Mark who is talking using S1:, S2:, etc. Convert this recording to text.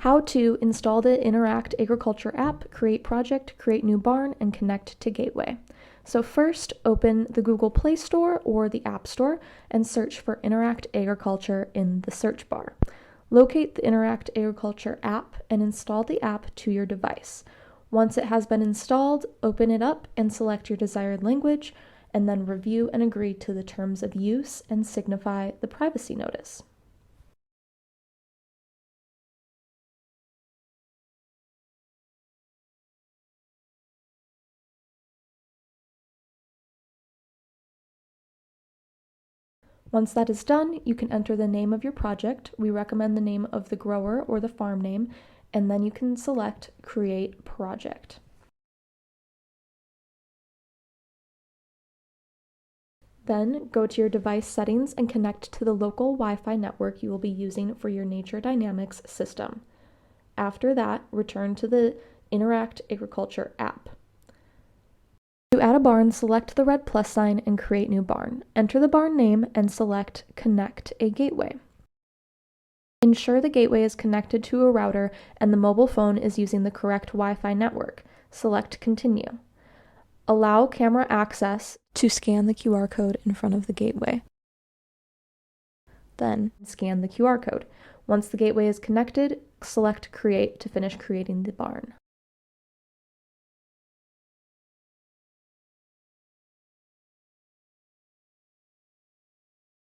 S1: How to install the Interact Agriculture app, create project, create new barn, and connect to gateway. So first, open the Google Play Store or the App Store and search for Interact Agriculture in the search bar. Locate the Interact Agriculture app and install the app to your device. Once it has been installed, open it up and select your desired language, and then review and agree to the terms of use and signify the privacy notice. Once that is done, you can enter the name of your project. We recommend the name of the grower or the farm name, and then you can select Create Project. Then go to your device settings and connect to the local Wi-Fi network you will be using for your Nature Dynamics system. After that, return to the Interact Agriculture app. To add a barn, select the red plus sign and create new barn. Enter the barn name and select Connect a Gateway. Ensure the gateway is connected to a router and the mobile phone is using the correct Wi-Fi network. Select Continue. Allow camera access to scan the QR code in front of the gateway. Then scan the QR code. Once the gateway is connected, select Create to finish creating the barn.